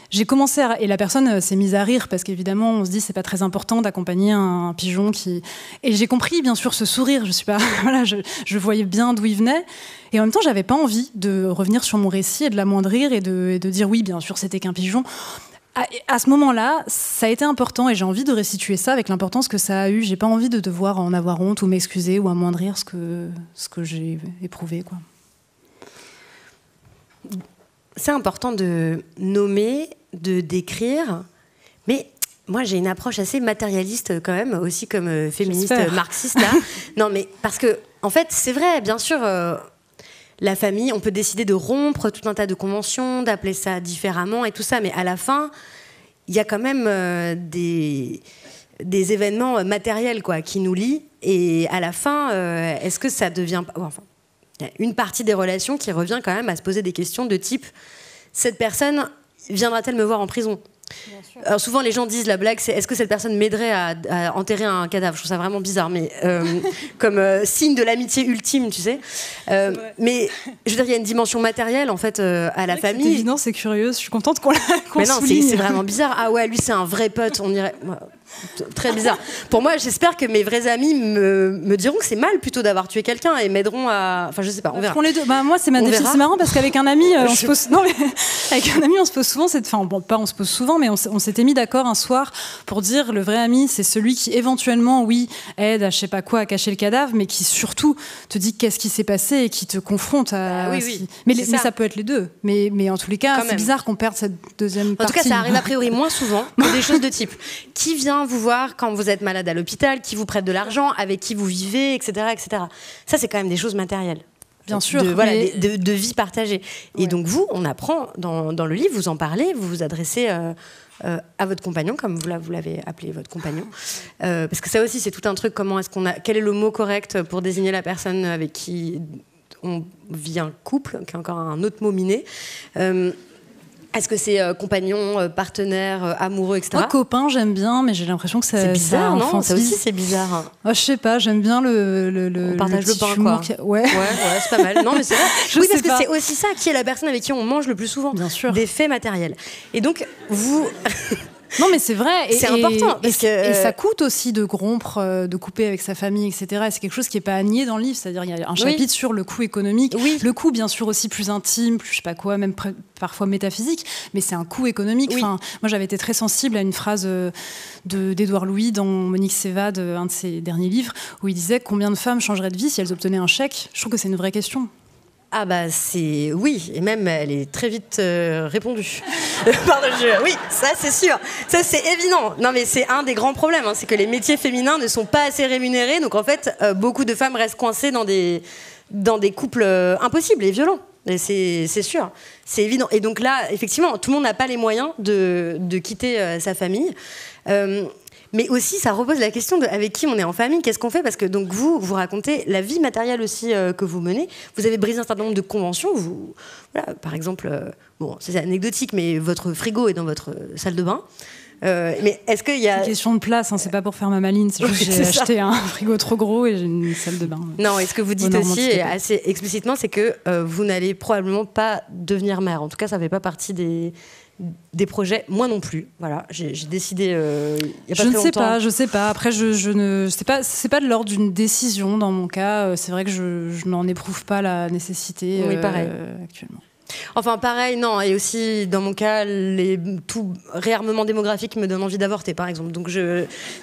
j'ai commencé et la personne s'est mise à rire, parce qu'évidemment on se dit c'est pas très important d'accompagner un pigeon qui... Et j'ai compris bien sûr ce sourire, je suis pas... je voyais bien d'où il venait, et en même temps j'avais pas envie de revenir sur mon récit et de l'amoindrir et de dire oui bien sûr c'était qu'un pigeon. À ce moment-là, ça a été important, et j'ai envie de restituer ça avec l'importance que ça a eu. J'ai pas envie de devoir en avoir honte ou m'excuser ou amoindrir ce que j'ai éprouvé, quoi. C'est important de nommer, de décrire, mais moi j'ai une approche assez matérialiste quand même, aussi comme féministe marxiste là. Non, mais parce que en fait c'est vrai, bien sûr, la famille, on peut décider de rompre tout un tas de conventions, d'appeler ça différemment et tout ça, mais à la fin il y a quand même des événements matériels, quoi, qui nous lient, et à la fin est-ce que ça devient il y a une partie des relations qui revient quand même à se poser des questions de type, cette personne viendra-t-elle me voir en prison ? Alors souvent les gens disent, la blague c'est, est-ce que cette personne m'aiderait à enterrer un cadavre ? Je trouve ça vraiment bizarre, mais comme signe de l'amitié ultime, tu sais. Mais je veux dire, il y a une dimension matérielle en fait à la famille. C'est évident, c'est curieux, je suis contente qu'on mais non, souligne. C'est vraiment bizarre. Ah ouais, lui c'est un vrai pote, on irait... Très bizarre. Pour moi, j'espère que mes vrais amis me diront que c'est mal plutôt d'avoir tué quelqu'un et m'aideront à... Enfin, je sais pas, on verra. Les deux. Moi, c'est ma défi. C'est marrant parce qu'avec un ami, on se pose souvent on se pose souvent longtemps, mais on s'était mis d'accord un soir pour dire le vrai ami, c'est celui qui éventuellement, oui, aide à je sais pas quoi, à cacher le cadavre, mais qui surtout te dit qu'est-ce qui s'est passé et qui te confronte à... oui. Mais ça peut être les deux. Mais en tous les cas, c'est bizarre qu'on perde cette deuxième partie. En tout cas, ça arrive a priori moins souvent que des choses de type qui vient vous voir quand vous êtes malade à l'hôpital, qui vous prête de l'argent, avec qui vous vivez, etc., etc. Ça, c'est quand même des choses matérielles. Bien sûr. De vie partagée. Et donc vous, on apprend dans le livre, vous en parlez, vous vous adressez à votre compagnon, comme vous l'avez appelé votre compagnon. Parce que ça aussi, c'est tout un truc, quel est le mot correct pour désigner la personne avec qui on vit un couple, qui est encore un autre mot miné. Est-ce que c'est compagnon, partenaire, amoureux, etc. Moi, copain, j'aime bien, mais j'ai l'impression que c'est bizarre, non? Ça aussi, c'est bizarre. Je sais pas, j'aime bien on partage le pain, quoi. Ouais, c'est pas mal. Non, mais c'est vrai. Oui, parce que c'est aussi ça qui est la personne avec qui on mange le plus souvent. Bien sûr. Des faits matériels. Et donc, vous... Non, mais c'est vrai. C'est important. Et ça coûte aussi de rompre, de couper avec sa famille, etc. Et c'est quelque chose qui n'est pas nié dans le livre. C'est-à-dire il y a un chapitre sur le coût économique. Oui. Le coût, bien sûr, aussi plus intime, plus je sais pas quoi, même parfois métaphysique. Mais c'est un coût économique. Oui. Enfin, moi, j'avais été très sensible à une phrase d'Édouard Louis dans Monique Sévade, un de ses derniers livres, où il disait combien de femmes changeraient de vie si elles obtenaient un chèque. Je trouve que c'est une vraie question. Ah bah c'est... Oui, et même elle est très vite répondue. Pardon, oui, ça c'est sûr. Ça c'est évident. Non mais c'est un des grands problèmes, hein, c'est que les métiers féminins ne sont pas assez rémunérés. Donc en fait, beaucoup de femmes restent coincées dans des couples impossibles et violents. Et c'est sûr, c'est évident. Et donc là, effectivement, tout le monde n'a pas les moyens de quitter sa famille. Mais aussi, ça repose la question de avec qui on est en famille, qu'est-ce qu'on fait? Parce que donc vous racontez la vie matérielle aussi que vous menez. Vous avez brisé un certain nombre de conventions. Voilà, par exemple, bon, c'est anecdotique, mais votre frigo est dans votre salle de bain. Mais est-ce qu'il y a... C'est une question de place, hein, c'est pas pour faire ma maline, c'est juste que j'ai acheté un frigo trop gros et j'ai une salle de bain. Non, et ce que vous dites aussi, et assez explicitement, c'est que vous n'allez probablement pas devenir mère. En tout cas, ça ne fait pas partie des projets, moi non plus. Voilà, j'ai décidé il y a pas très longtemps. Je sais pas. Après, je ne sais pas. C'est pas de l'ordre d'une décision dans mon cas. C'est vrai que je n'en éprouve pas la nécessité. Oui, pareil. Actuellement. Enfin, pareil, non. Et aussi, dans mon cas, tout réarmement démographique me donne envie d'avorter, par exemple. Donc,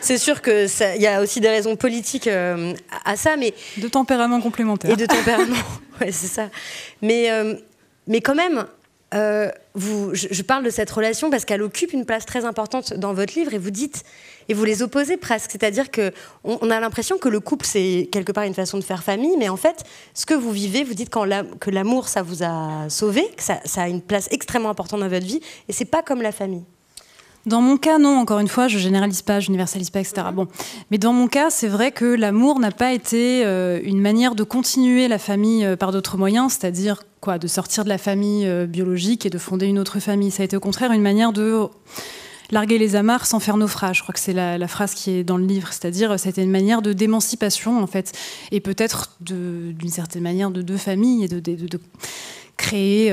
c'est sûr qu'il y a aussi des raisons politiques à ça, mais... De tempérament complémentaire. Et de tempérament, ouais, c'est ça. Mais quand même... je parle de cette relation parce qu'elle occupe une place très importante dans votre livre et vous dites, et vous les opposez presque, c'est-à-dire qu'on a l'impression que le couple c'est quelque part une façon de faire famille, mais en fait ce que vous vivez, vous dites que l'amour ça vous a sauvé, que ça a une place extrêmement importante dans votre vie et c'est pas comme la famille. Dans mon cas, non, encore une fois, je généralise pas, je universalise pas, etc. Bon. Mais dans mon cas, c'est vrai que l'amour n'a pas été une manière de continuer la famille par d'autres moyens, c'est-à-dire de sortir de la famille biologique et de fonder une autre famille. Ça a été au contraire une manière de larguer les amarres sans faire naufrage. Je crois que c'est la phrase qui est dans le livre, c'est-à-dire c'était une manière d'émancipation, en fait, et peut-être d'une certaine manière de deux familles et de créer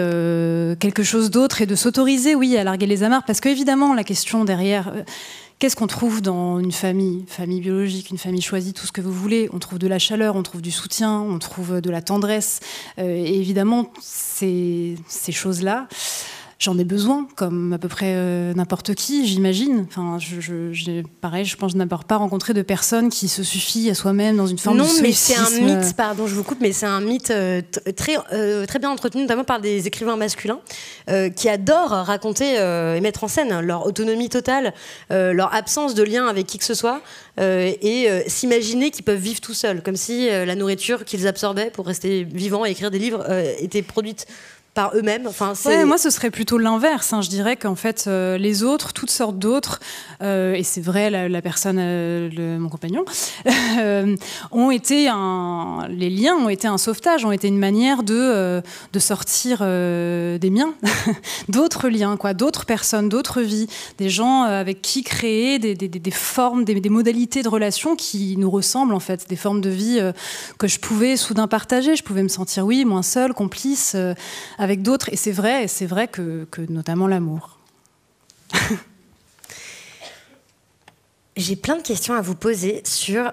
quelque chose d'autre et de s'autoriser, oui, à larguer les amarres. Parce qu'évidemment, la question derrière, qu'est-ce qu'on trouve dans une famille biologique, une famille choisie, tout ce que vous voulez? On trouve de la chaleur, on trouve du soutien, on trouve de la tendresse. Et évidemment, ces choses-là, j'en ai besoin, comme à peu près n'importe qui, j'imagine. Enfin, pareil, je pense que je n'ai pas rencontré de personne qui se suffit à soi-même dans une forme de solipsisme. Non, mais c'est un mythe, pardon, je vous coupe, mais c'est un mythe très bien entretenu, notamment par des écrivains masculins qui adorent raconter et mettre en scène leur autonomie totale, leur absence de lien avec qui que ce soit, et s'imaginer qu'ils peuvent vivre tout seuls, comme si la nourriture qu'ils absorbaient pour rester vivants et écrire des livres était produite par eux-mêmes. Enfin, moi, ce serait plutôt l'inverse. Je dirais qu'en fait, les autres, toutes sortes d'autres, et c'est vrai, la personne, mon compagnon, les liens ont été un sauvetage, ont été une manière de sortir des miens, d'autres liens, d'autres personnes, d'autres vies, des gens avec qui créer des formes, des modalités de relations qui nous ressemblent, en fait, des formes de vie que je pouvais soudain partager. Je pouvais me sentir, oui, moins seule, complice, avec d'autres, et c'est vrai que notamment l'amour. J'ai plein de questions à vous poser sur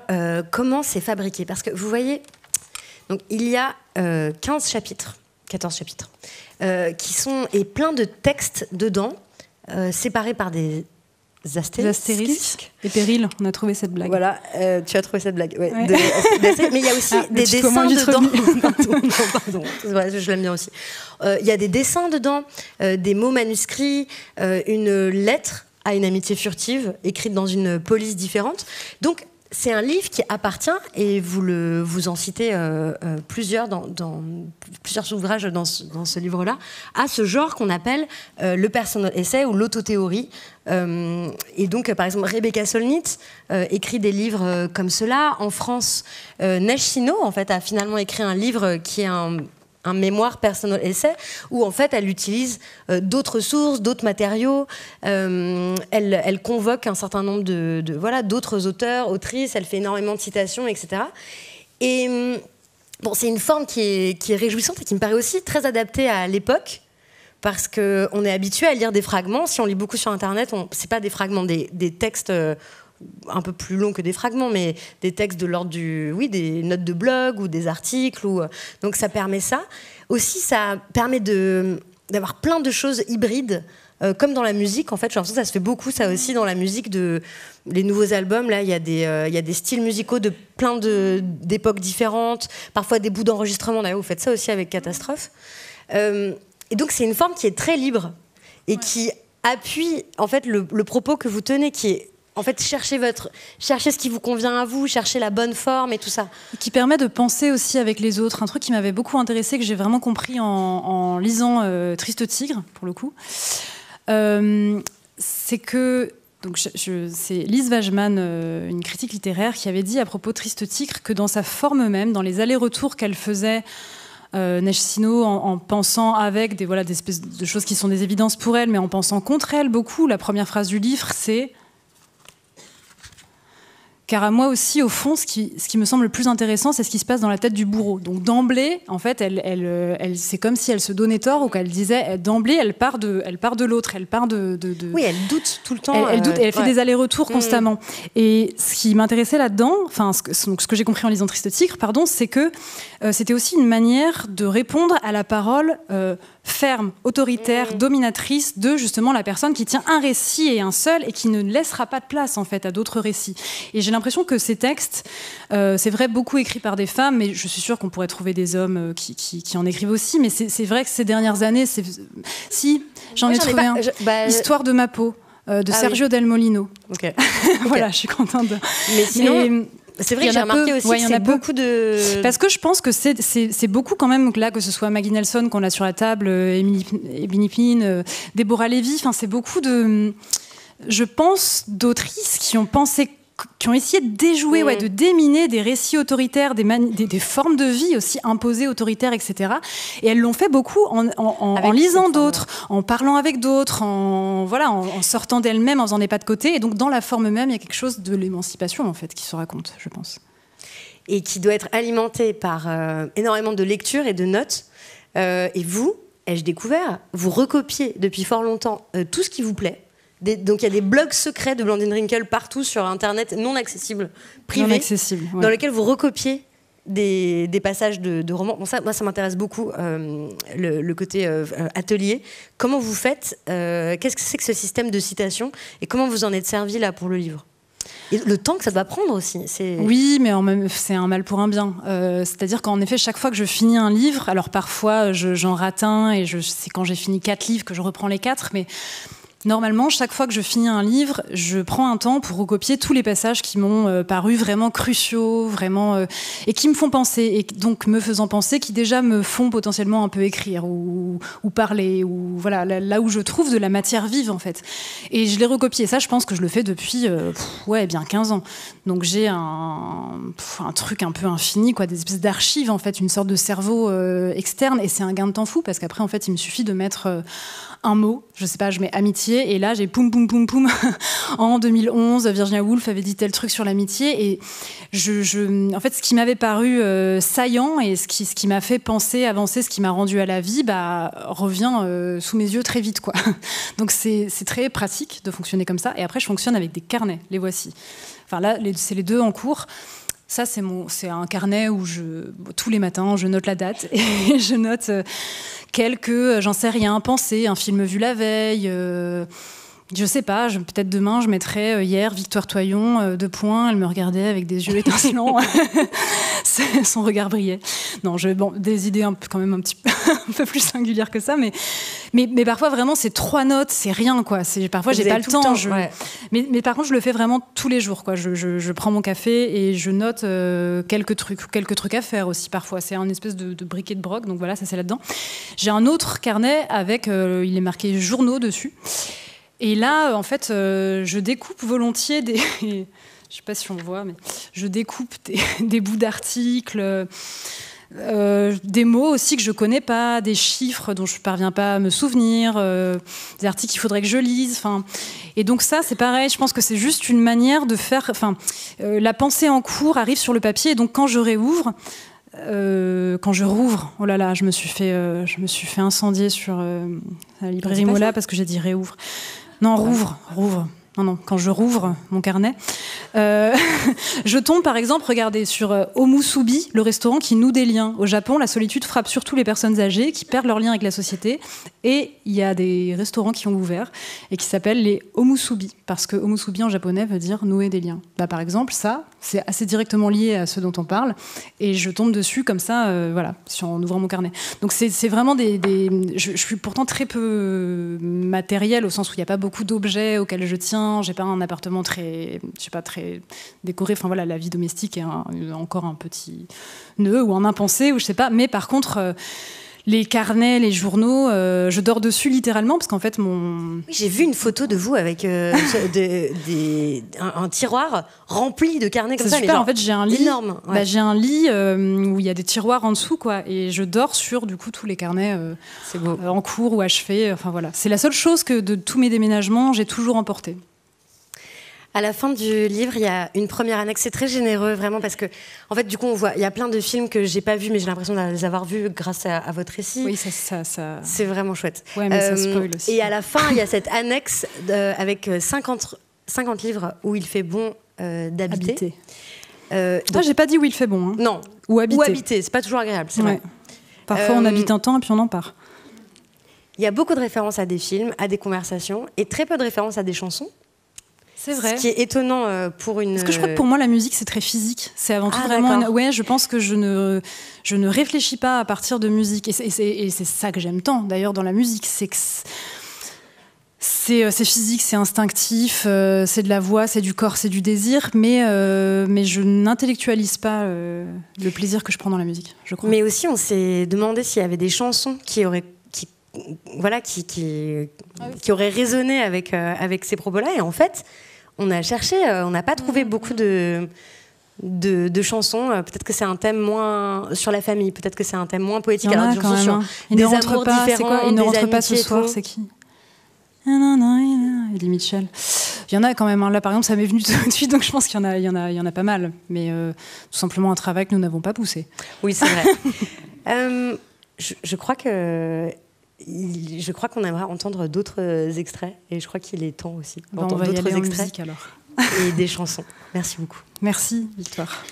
comment c'est fabriqué, parce que vous voyez, donc, il y a 14 chapitres, et plein de textes dedans, séparés par des astérisques. Et Péril, on a trouvé cette blague. Voilà, tu as trouvé cette blague. Ouais. Mais il y a aussi des dessins dedans. Pardon, je l'aime bien aussi. Il y a des dessins dedans, des mots manuscrits, une lettre à une amitié furtive écrite dans une police différente. Donc, c'est un livre qui appartient, et vous en citez plusieurs dans plusieurs ouvrages dans ce livre-là, à ce genre qu'on appelle le personal essay ou l'autothéorie. Et donc, par exemple, Rebecca Solnit écrit des livres comme cela. En France, Neige Sino, en fait, a finalement écrit un livre qui est un mémoire personal essay où en fait elle utilise d'autres sources, d'autres matériaux, elle convoque un certain nombre d'autres auteurs, autrices, elle fait énormément de citations, etc. Et bon, c'est une forme qui est réjouissante et qui me paraît aussi très adaptée à l'époque, parce qu'on est habitué à lire des fragments. Si on lit beaucoup sur Internet, c'est pas des fragments, des textes un peu plus long que des fragments, mais des textes de l'ordre des notes de blog ou des articles. Donc ça permet ça. Aussi, ça permet d'avoir plein de choses hybrides, comme dans la musique. En fait, j'ai l'impression que ça se fait beaucoup, ça aussi, dans la musique. Les nouveaux albums, là, il y a des styles musicaux de plein d'époques différentes, parfois des bouts d'enregistrement. D'ailleurs, vous faites ça aussi avec Catastrophe. Et donc, c'est une forme qui est très libre et qui appuie, en fait, le propos que vous tenez, qui est en fait, cherchez ce qui vous convient à vous, cherchez la bonne forme et tout ça. Qui permet de penser aussi avec les autres. Un truc qui m'avait beaucoup intéressé, que j'ai vraiment compris en lisant Triste Tigre, pour le coup, c'est que... c'est Lise Wajman, une critique littéraire, qui avait dit à propos de Triste Tigre que dans sa forme même, dans les allers-retours qu'elle faisait, Neige Sino, en pensant avec des espèces de choses qui sont des évidences pour elle, mais en pensant contre elle beaucoup, la première phrase du livre, c'est... Car à moi aussi, au fond, ce qui me semble le plus intéressant, c'est ce qui se passe dans la tête du bourreau. Donc d'emblée, en fait, elle c'est comme si elle se donnait tort, ou qu'elle disait, d'emblée, elle part de l'autre, elle part de... Oui, elle doute tout le temps. Elle doute, elle fait des allers-retours constamment. Et ce qui m'intéressait là-dedans, enfin, ce que j'ai compris en lisant Triste Tigre, c'est que c'était aussi une manière de répondre à la parole ferme, autoritaire, dominatrice de justement la personne qui tient un récit et un seul, et qui ne laissera pas de place en fait à d'autres récits. Et j'ai l'impression que ces textes, c'est vrai, beaucoup écrits par des femmes, mais je suis sûre qu'on pourrait trouver des hommes qui en écrivent aussi, mais c'est vrai que ces dernières années, si j'en ai trouvé un, Histoire de ma peau, de Sergio Del Molino. Okay. Voilà, je suis contente. Mais sinon... C'est vrai que j'ai remarqué aussi qu'il y a beaucoup de... Parce que je pense que c'est beaucoup quand même, là, que ce soit Maggie Nelson qu'on a sur la table, Emily Pin, Déborah Lévy, c'est beaucoup de... Je pense d'autrices qui ont essayé de déjouer, de déminer des récits autoritaires, des formes de vie aussi imposées, autoritaires, etc. Et elles l'ont fait beaucoup en lisant d'autres, en parlant avec d'autres, en sortant d'elles-mêmes, en faisant des pas de côté. Et donc, dans la forme même, il y a quelque chose de l'émancipation, en fait, qui se raconte, je pense. Et qui doit être alimenté par énormément de lectures et de notes. Et vous, ai-je découvert, vous recopiez depuis fort longtemps tout ce qui vous plaît. Donc il y a des blogs secrets de Blandine Rinkel partout sur Internet, non accessibles, privés, dans lesquels vous recopiez des passages de romans. Bon, moi, ça m'intéresse beaucoup, le côté atelier. Comment vous faites qu'est-ce que c'est que ce système de citation, et comment vous en êtes servi là pour le livre? Et le temps que ça doit prendre aussi. Oui, mais c'est un mal pour un bien. C'est-à-dire qu'en effet, chaque fois que je finis un livre, alors parfois j'en rate un, et c'est quand j'ai fini 4 livres que je reprends les 4, mais... Normalement, chaque fois que je finis un livre, je prends un temps pour recopier tous les passages qui m'ont paru vraiment cruciaux, et qui me font penser, et donc me faisant penser, qui déjà me font potentiellement un peu écrire ou parler, ou voilà, là où je trouve de la matière vive en fait. Et je l'ai recopié. Ça, je pense que je le fais depuis bien 15 ans. Donc j'ai un truc un peu infini, des espèces d'archives en fait, une sorte de cerveau externe, et c'est un gain de temps fou, parce qu'après en fait, il me suffit de mettre un mot, je sais pas, je mets amitié, et là j'ai poum poum poum poum. En 2011, Virginia Woolf avait dit tel truc sur l'amitié, et en fait, ce qui m'avait paru saillant, et ce qui m'a fait penser, avancer, ce qui m'a rendu à la vie, revient sous mes yeux très vite, quoi. Donc c'est très pratique de fonctionner comme ça. Et après, je fonctionne avec des carnets, les voici. Enfin là, c'est les 2 en cours. Ça, c'est un carnet où tous les matins, je note la date et je note quelques, j'en sais rien, pensées, un film vu la veille. Je sais pas, peut-être demain, je mettrai hier Victoire Toyon, 2 points, elle me regardait avec des yeux étincelants. Son regard brillait. Non, des idées quand même un peu plus singulières que ça, mais parfois vraiment c'est 3 notes, c'est rien quoi. Parfois j'ai pas le temps. Ouais. Mais par contre je le fais vraiment tous les jours quoi. Je prends mon café et je note quelques trucs à faire aussi parfois. C'est un espèce de briquet de broc, donc voilà, ça c'est là-dedans. J'ai un autre carnet avec, il est marqué journaux dessus. Et là, en fait, je découpe volontiers des... Je sais pas si on voit, mais je découpe des bouts d'articles, des mots aussi que je connais pas, des chiffres dont je parviens pas à me souvenir, des articles qu'il faudrait que je lise. Et donc ça, c'est pareil. Je pense que c'est juste une manière de faire... la pensée en cours arrive sur le papier, et donc quand je rouvre, oh là là, je me suis fait incendier sur la librairie Mola parce que j'ai dit réouvre. Non, rouvre. Non, quand je rouvre mon carnet, je tombe par exemple, regardez, sur Omusubi, le restaurant qui noue des liens. Au Japon, la solitude frappe surtout les personnes âgées qui perdent leurs liens avec la société. Et il y a des restaurants qui ont ouvert et qui s'appellent les Omusubi, parce que Omusubi en japonais veut dire nouer des liens. Par exemple, ça, c'est assez directement lié à ce dont on parle. Et je tombe dessus comme ça, en ouvrant mon carnet. Donc c'est vraiment je suis pourtant très peu matérielle, au sens où il n'y a pas beaucoup d'objets auxquels je tiens. J'ai pas un appartement très décoré. Enfin voilà, la vie domestique est encore un petit nœud ou un impensé, ou je sais pas. Mais par contre, les carnets, les journaux, je dors dessus littéralement parce qu'en fait Oui, j'ai vu une photo de vous avec un tiroir rempli de carnets comme ça. C'est super. En fait, j'ai un lit énorme. Ouais. J'ai un lit où il y a des tiroirs en dessous, quoi, et je dors sur du coup tous les carnets c'est beau. En cours ou achevés. Enfin voilà, c'est la seule chose que de tous mes déménagements j'ai toujours emporté. À la fin du livre, il y a une première annexe. C'est très généreux, vraiment, parce que, en fait, du coup, on voit, il y a plein de films que j'ai pas vus, mais j'ai l'impression de les avoir vus grâce à votre récit. Oui, ça. C'est vraiment chouette. Ouais, mais ça spoil aussi. Et à la fin, il y a cette annexe avec 50 livres où il fait bon d'habiter. Donc... j'ai pas dit où il fait bon. Hein. Non. Ou habiter. Ou habiter. C'est pas toujours agréable, c'est vrai. Parfois, on habite un temps et puis on en part. Il y a beaucoup de références à des films, à des conversations, et très peu de références à des chansons. C'est vrai. Ce qui est étonnant pour une... Parce que je crois que pour moi, la musique, c'est très physique. C'est avant tout vraiment... Ouais, je pense que je ne réfléchis pas à partir de musique. Et c'est ça que j'aime tant, d'ailleurs, dans la musique. C'est que c'est physique, c'est instinctif, c'est de la voix, c'est du corps, c'est du désir. Mais je n'intellectualise pas le plaisir que je prends dans la musique, je crois. Mais aussi, on s'est demandé s'il y avait des chansons qui auraient résonné avec ces propos-là. Et en fait, on a cherché, on n'a pas trouvé beaucoup de chansons. Peut-être que c'est un thème moins sur la famille, peut-être que c'est un thème moins poétique. Alors, quand même, sur des amours différents, il ne rentre amitiés pas ce soir, c'est qui? Eddie Mitchell. Il y en a quand même. Hein. Là, par exemple, ça m'est venu tout de suite, donc je pense qu'il y en a pas mal. Mais tout simplement un travail que nous n'avons pas poussé. Oui, c'est vrai. Je crois qu'on aimerait entendre d'autres extraits, et je crois qu'il est temps aussi d'entendre d'autres extraits en musique, alors. Et des chansons. Merci beaucoup. Merci, Victoire.